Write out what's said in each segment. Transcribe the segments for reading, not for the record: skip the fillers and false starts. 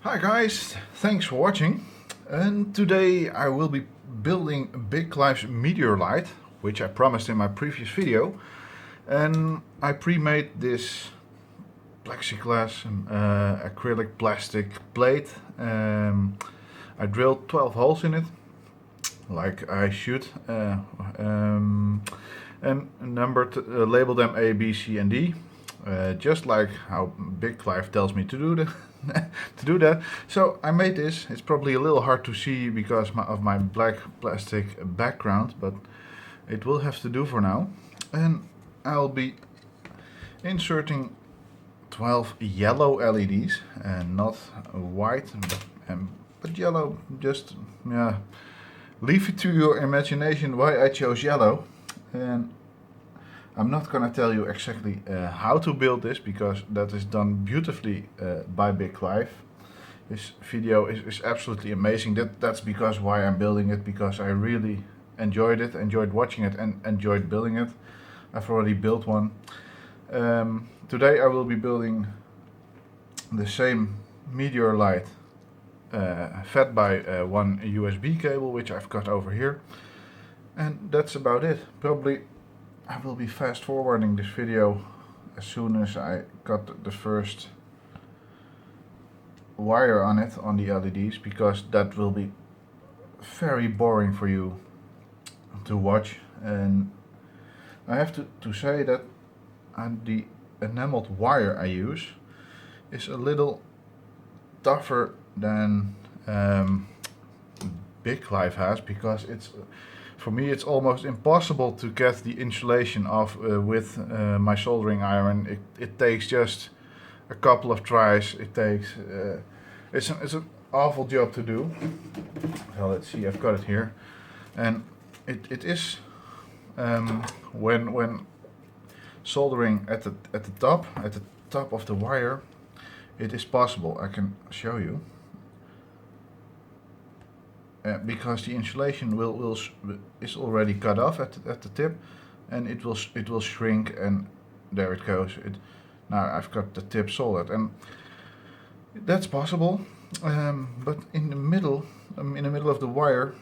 Hi guys, thanks for watching. And today I will be building BigClive's meteor light, which I promised in my previous video. And I pre-made this plexiglass acrylic plastic plate. I drilled 12 holes in it, like I should, and labeled them A, B, C and D. Just like how BigClive tells me to do that. So I made this. It's probably a little hard to see because of my black plastic background, but it will have to do for now. And I'll be inserting 12 yellow LEDs and not white, but yellow. Just leave it to your imagination why I chose yellow. And I'm not gonna tell you exactly how to build this, because that is done beautifully by BigClive. This video is absolutely amazing. That's because why I'm building it, because I really enjoyed watching it and enjoyed building it. I've already built one. Today I will be building the same meteor light fed by one USB cable, which I've got over here. And that's about it. Probably I will be fast forwarding this video as soon as I got the first wire on it, on the LEDs, because that will be very boring for you to watch. And I have to say that the enameled wire I use is a little tougher than BigClive has, because for me it's almost impossible to get the insulation off with my soldering iron. It takes just a couple of tries. It takes it's an awful job to do. So let's see, I've got it here, and it is when soldering at the top of the wire, it is possible. I can show you. Because the insulation is already cut off at the tip, and it will shrink, and there it goes. Now I've got the tip soldered, and that's possible. But in the middle of the wire,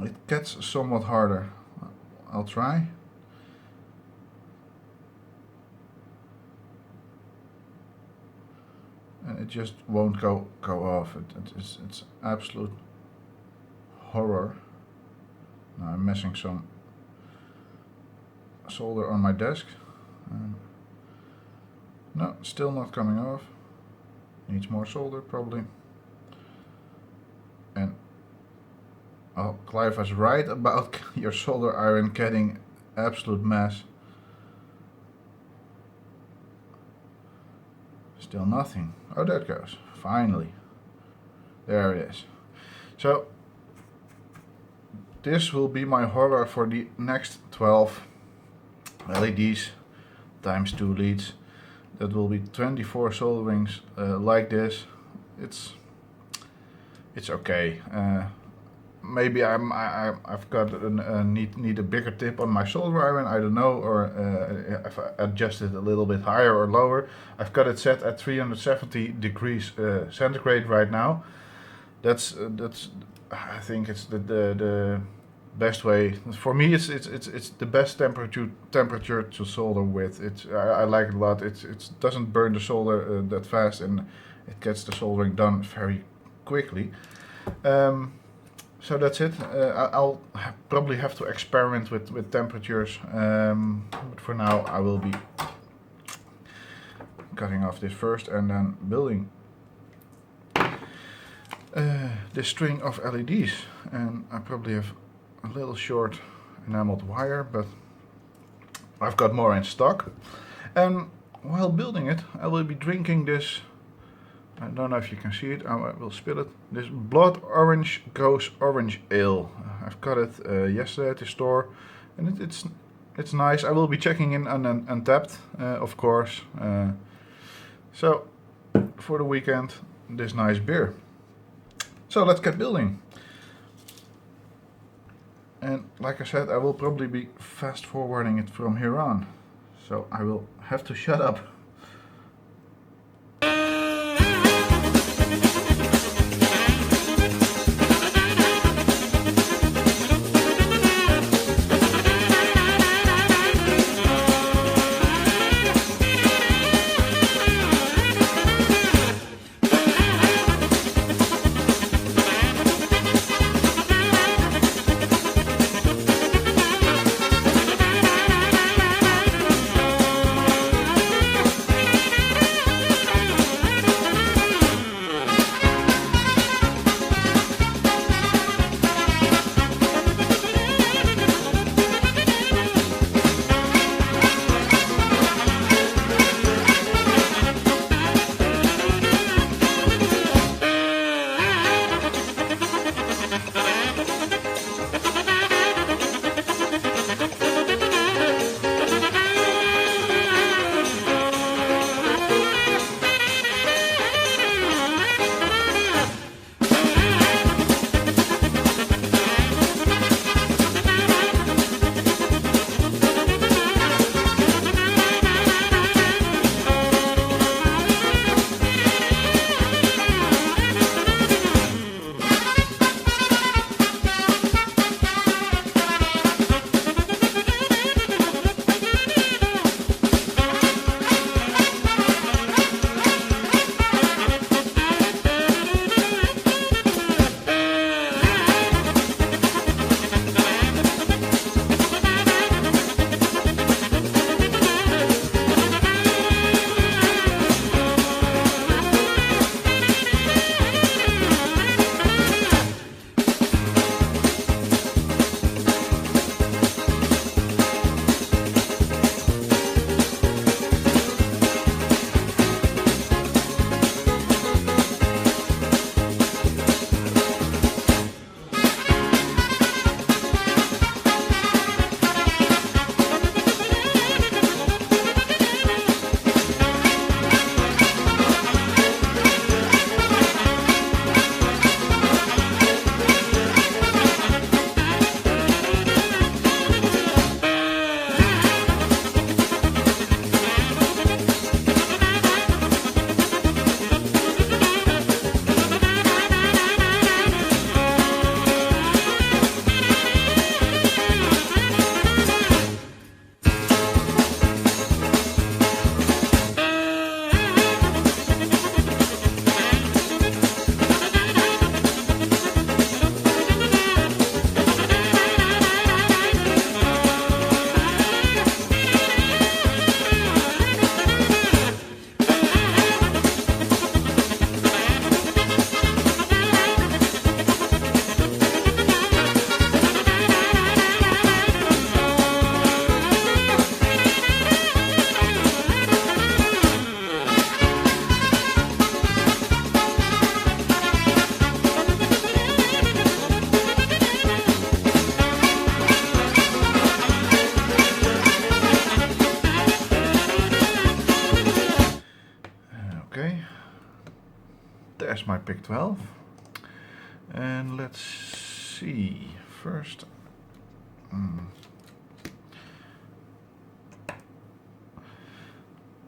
it gets somewhat harder. I'll try. And it just won't go off. It's absolute horror. Now I'm missing some solder on my desk. No, still not coming off. Needs more solder probably. And Clive was right about your solder iron getting absolute mess. Still nothing. Oh, there it goes. Finally. There it is. So this will be my horror for the next 12 LEDs times 2 leads. That will be 24 solderings like this. It's okay. Maybe I've got need a bigger tip on my solder iron. I don't know, or if I adjust it a little bit higher or lower. I've got it set at 370 degrees centigrade right now. That's I think it's the best way for me. It's the best temperature to solder with. I like it a lot. It doesn't burn the solder that fast, and it gets the soldering done very quickly. So that's it. I'll probably have to experiment with temperatures, but for now I will be cutting off this first and then building this string of LEDs. And I probably have a little short enameled wire, but I've got more in stock. And while building it, I will be drinking this. I don't know if you can see it. I will spill it. This blood orange goes orange ale. I've got it yesterday at the store, and it's nice. I will be checking in on Untapped, of course. So for the weekend, this nice beer. So let's get building. And like I said, I will probably be fast forwarding it from here on. So I will have to shut up. Okay, there's my pick 12. And let's see, first,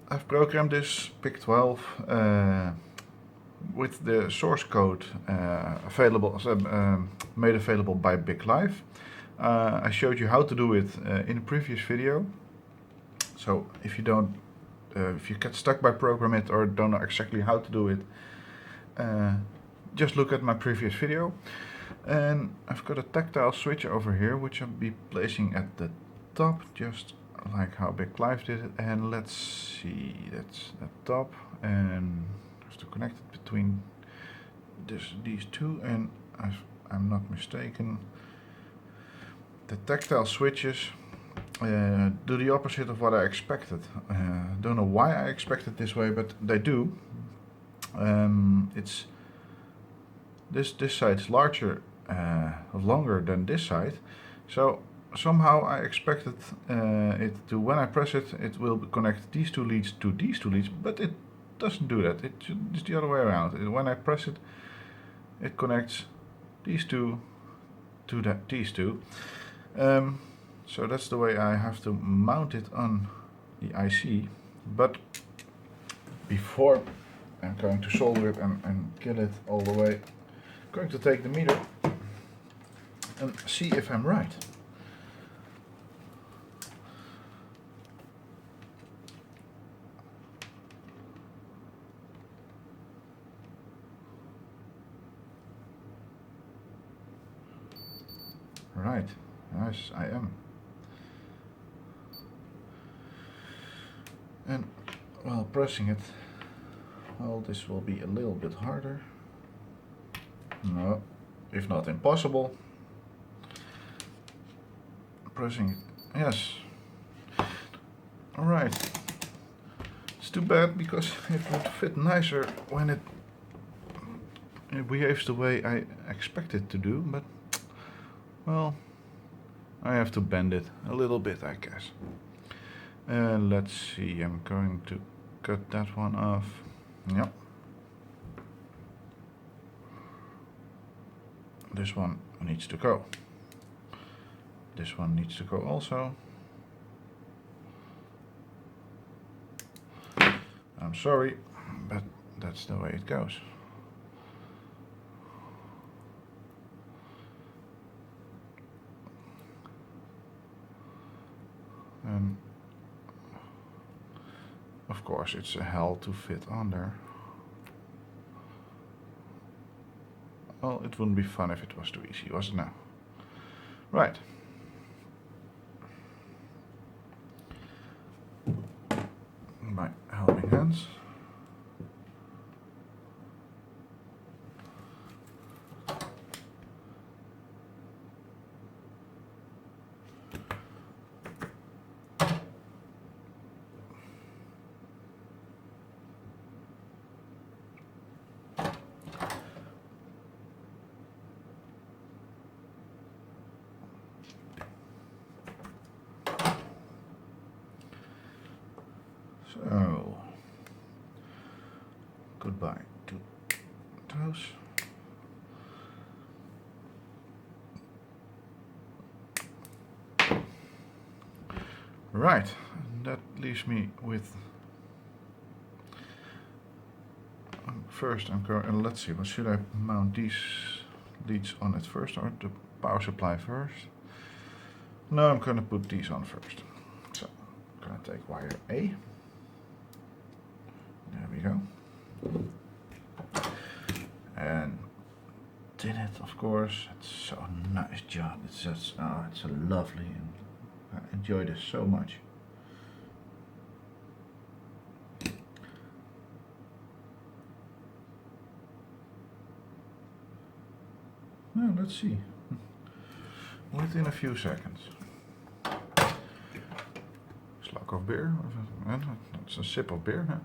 I've programmed this pick 12 with the source code made available by BigClive. I showed you how to do it in a previous video. So if you get stuck by program it or don't know exactly how to do it, just look at my previous video. And I've got a tactile switch over here, which I'll be placing at the top, just like how BigClive did it. And let's see, that's the top, and I have to connect it between these two, and if I'm not mistaken, the tactile switches do the opposite of what I expected. Don't know why I expected this way, but they do. It's this side is larger, longer than this side, so somehow I expected it to, when I press it, it will connect these two leads to these two leads, but it doesn't do that. It's the other way around. When I press it, it connects these two to these two. So that's the way I have to mount it on the IC. But before I'm going to solder it and get it all the way, I'm going to take the meter and see if I'm right. Right, yes, I am. And while pressing it, well, this will be a little bit harder. No, if not impossible. Pressing it, yes. Alright. It's too bad because it would fit nicer when it behaves the way I expect it to do, but well, I have to bend it a little bit, I guess. Let's see, I'm going to cut that one off. Yep. This one needs to go. This one needs to go also. I'm sorry, but that's the way it goes. And of course it's a hell to fit on there. Well, it wouldn't be fun if it was too easy, was it now? Right. My helping hands. So, goodbye to those. Right, that leaves me with. First, I'm going. Let's see. What should I mount these leads on it first, or the power supply first? No, I'm going to put these on first. So, I'm going to take wire A. There we go. And did it, of course. It's so nice job. It's just, oh, it's so lovely, and I enjoy this so much. Well, let's see. Within a few seconds. Slug of beer. It's a sip of beer, huh?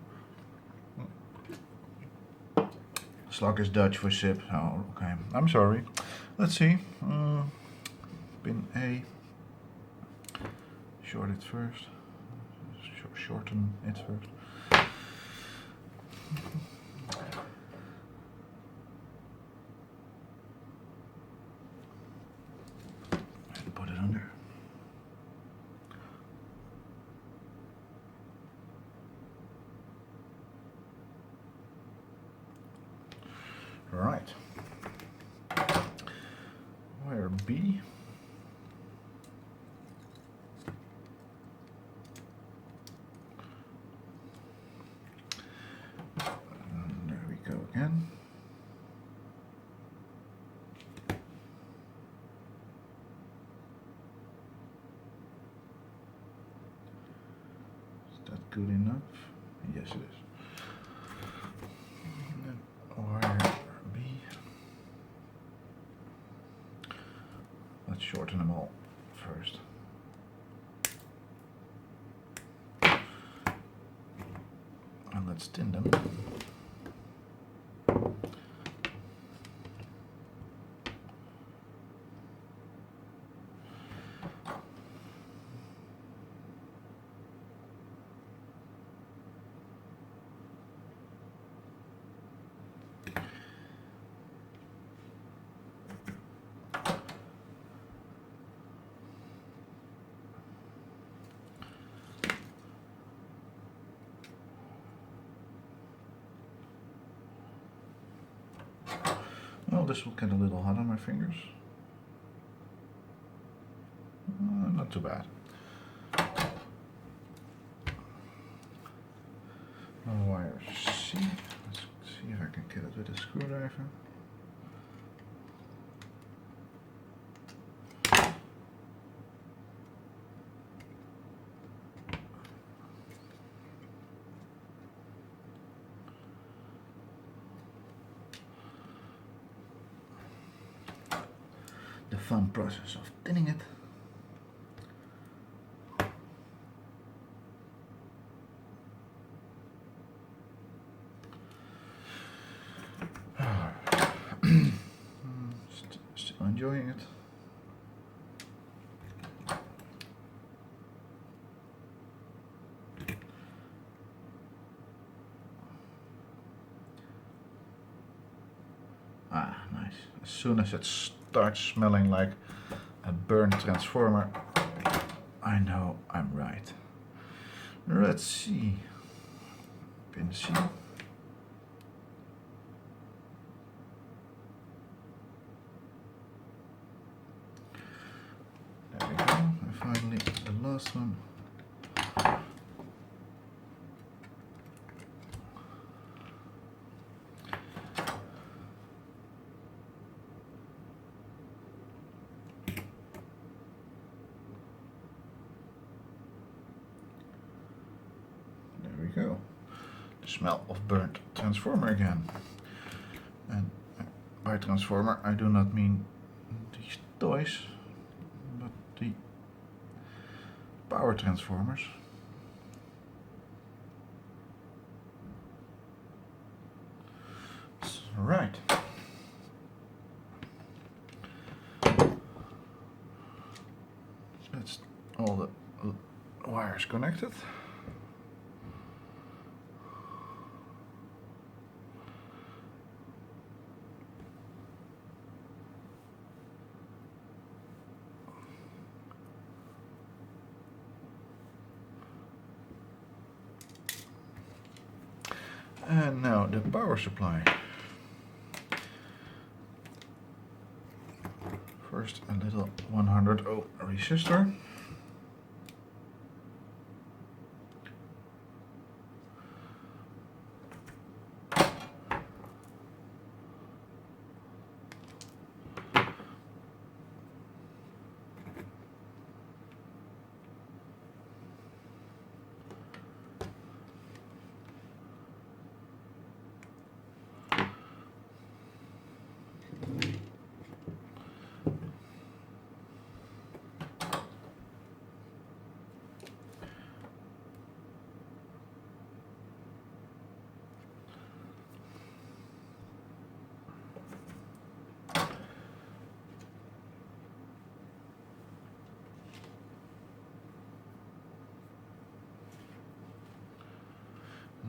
Slug is Dutch for sip. Oh, okay. I'm sorry. Let's see. Pin A. Short it first. Shorten it first. Right. Wire B. And there we go again. Is that good enough? Yes, it is. And then wire B. Let's shorten them all first. And let's tin them. Well, this will get a little hot on my fingers. Not too bad. Wire C. Let's see if I can get it with a screwdriver. The fun process of tinning it. Still enjoying it. Ah, nice. As soon as it starts smelling like a burnt transformer, I know I'm right. Let's see. Pin C. There we go. And finally, the last one. There we go. The smell of burnt transformer again. And by transformer, I do not mean these toys, but the power transformers. Right. That's all the wires connected. And now the power supply. First a little 100 ohm resistor.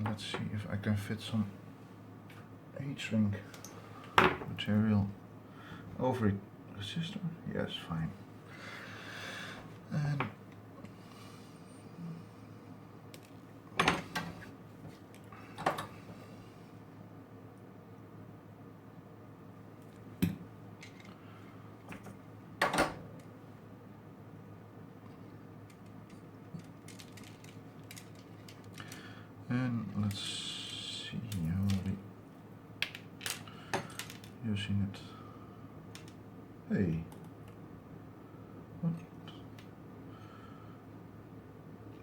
Let's see if I can fit some heat-shrink material over the resistor. Yes, fine. And using it. Hey. What?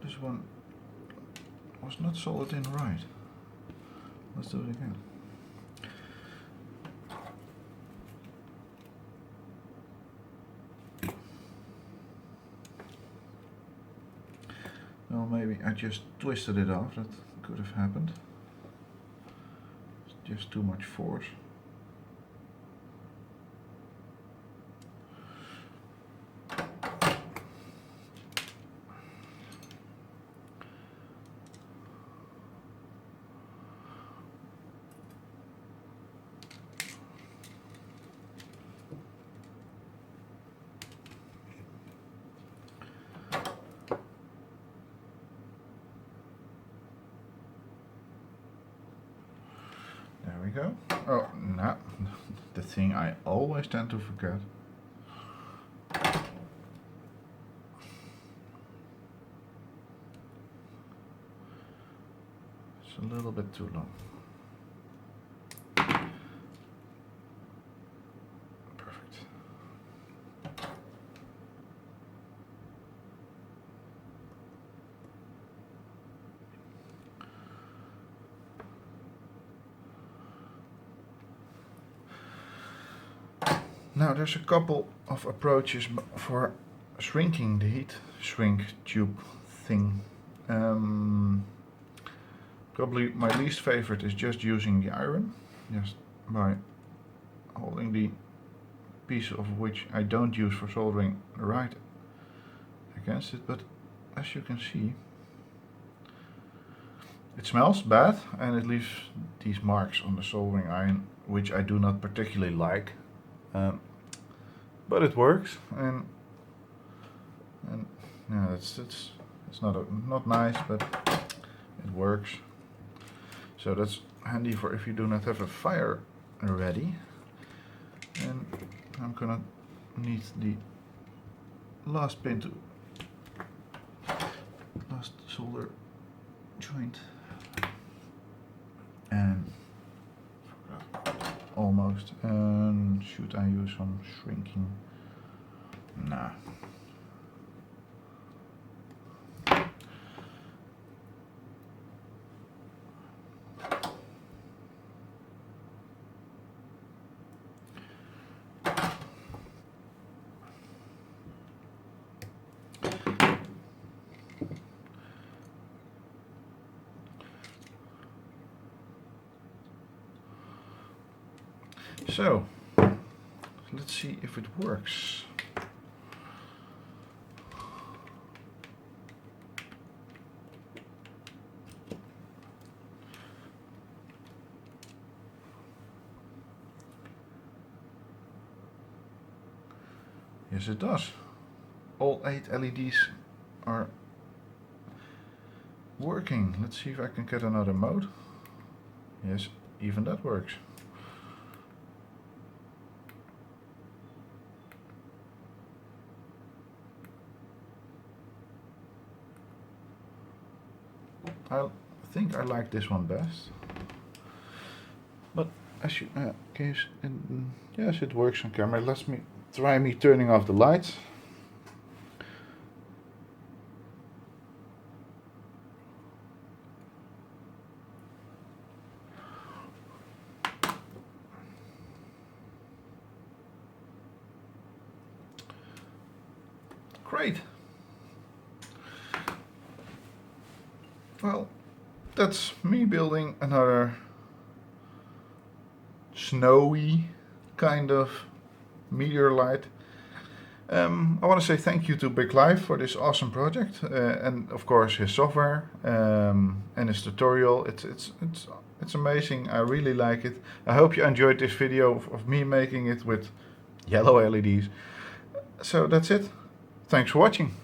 This one was not soldered in right. Let's do it again. Well, maybe I just twisted it off. That could have happened. It's just too much force. There we go. Oh, no, the thing I always tend to forget. It's a little bit too long. Perfect. Now there's a couple of approaches for shrinking the heat shrink tube thing. Probably my least favorite is just using the iron, just by holding the piece of which I don't use for soldering right against it, but as you can see, it smells bad and it leaves these marks on the soldering iron, which I do not particularly like. But it works, and yeah, it's not nice, but it works. So that's handy for if you do not have a fire ready. And I'm gonna need the last pin to last solder joint, and almost. And should I use some shrinking? Nah. So, let's see if it works. Yes, it does. All 8 LEDs are working. Let's see if I can get another mode. Yes, even that works. I think I like this one best, but as you yes, it works on camera. Let's try turning off the lights. Great. Well, that's me building another snowy kind of meteor light. I want to say thank you to BigClive for this awesome project, and of course his software and his tutorial. It's amazing. I really like it. I hope you enjoyed this video of me making it with yellow LEDs. So that's it. Thanks for watching.